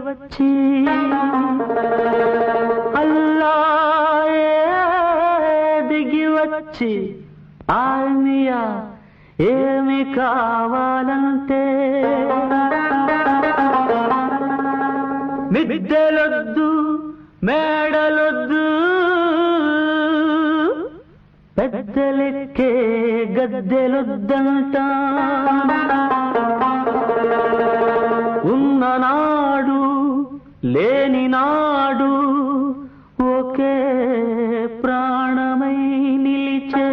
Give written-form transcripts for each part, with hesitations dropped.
వచ్చి అల్లాయే దిగి వచ్చి ఆల్మియా ఏమి కావాలంటే మిద్దెలొద్దు మేడలొద్దు పెద్దలెక్కే గద్దెలొద్దంట ఉన్ననాడు లేని నాడు ఒకే ప్రాణమై నిలిచే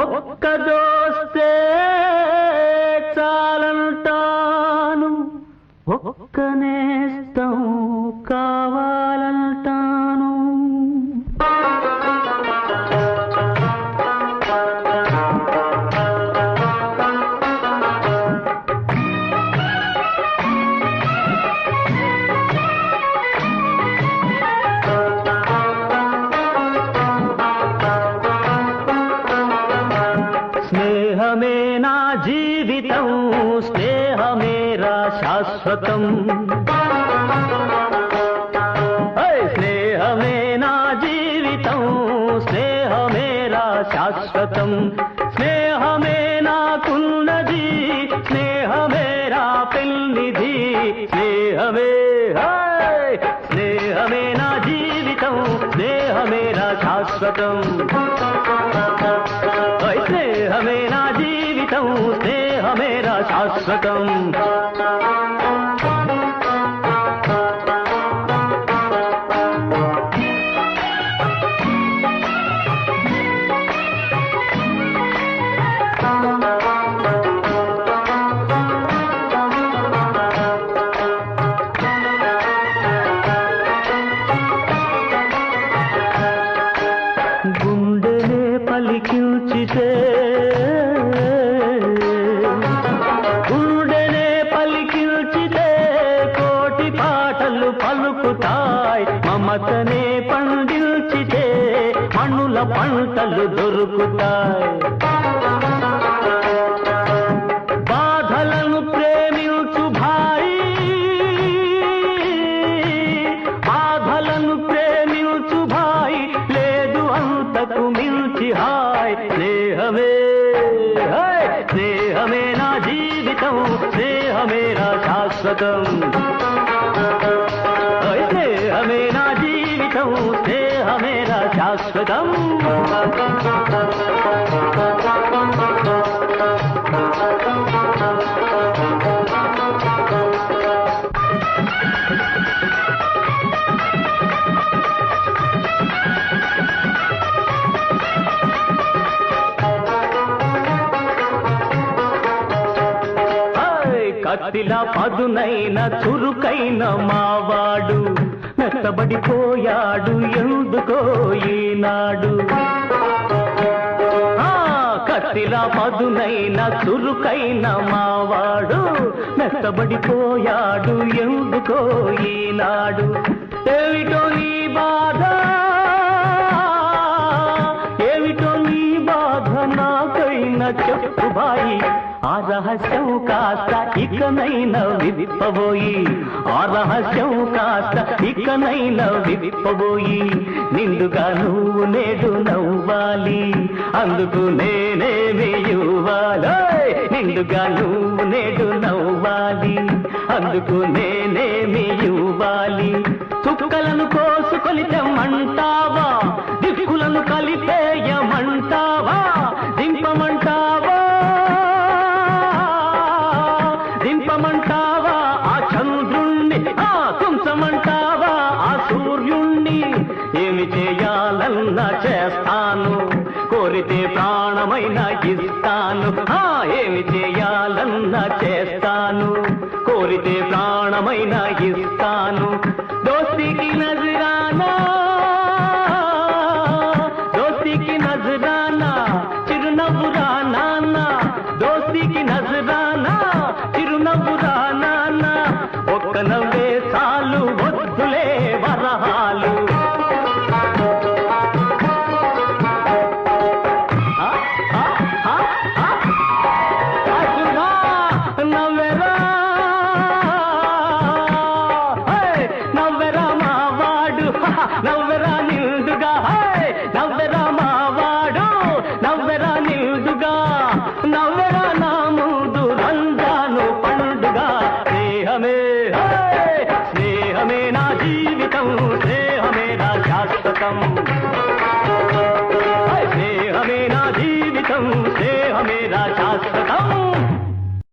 ఒక్క దోస్తే చాలంటాను ఒక్క నేస్తం కావాలంటాను స్నేహమే నా జీవితం స్నేహమేరా శాశ్వతం స్నేహమే నా జీవితం స్నేహమేరా శాశ్వతం స్నేహమే నాకున్నది స్నేహమేరా పెన్నిధి స్నేహమే స్నేహమే నా జీవితం స్నేహమేరా శాశ్వతం స్నేహమే నా జీవితం స్నేహమేరా శాశ్వతం గుండెనే పలికించితే గుండెనే పలికించితే కోటి పాటలు పలుకుతాయి మమతనే పండించితే మణుల పంటలు దొరుకుతాయి బాధలను ప్రేమించు భాయి బాధలను ప్రేమించు భాయి లేదు అంతకు మించి హాయ్ స్నేహమే స్నేహమే నా జీవితం స్నేహమేరా శాశ్వతం స్నేహమే నా జీవితం స్నేహమేరా శాశ్వతం కత్తిలా పదునైన చురుకైన మావాడు మెత్తబడిపోయాడు ఎందుకో ఈనాడు కత్తిలా పదునైన చురుకైన మావాడు మెత్తబడిపోయాడు ఎందుకో ఈనాడు ఏమిటో నీ బాధ ఏమిటో నీ బాధ నాకైనా చెప్పు బాయి ఆ రహస్యం కాస్త ఇకనైనా విప్పబోయి ఆ రహస్యం కాస్త ఇకనైనా విప్పబోయి నిండుగా నువ్వు నేడు నవ్వాలి అందుకు నేనేమి ఇవ్వాలి నిండుగా నువ్వు నేడు నవ్వాలి అందుకు నేనేమి ఇవ్వాలి చుక్కలను కోసుకొని తెమ్మంటావా దిక్కులను కలిపేయమంటావా దింపమంటావా దింపమంటావా ఆ చంద్రుణ్ణి తుంచమంటావా ఆ సూర్యుణ్ణి ఏమి చేయాలన్నా చేస్తాను కోరితే ప్రాణమైనా ఇస్తాను ఏమి చేయాలన్నా చేస్తాను కోరితే ప్రాణమైనా ఇస్తాను దోస్తీకి నజరానా దోస్తీకి నజరానా చిరునవ్వురా నాన్న దోస్తీకి నజరానా చిరునవ్వురా నాన్న ఒక్క నవ్వే చాలు వద్దులే వరహాలు నవ్వెరా నవ్వెరా నిండుగా నవ్వెరా మావాడు నవ్వెరా నిండుగా నవ్వెరా నా ముందు రంజాను పండుగ స్నేహమే స్నేహమే నా జీవితం స్నేహమే నా శాశ్వతం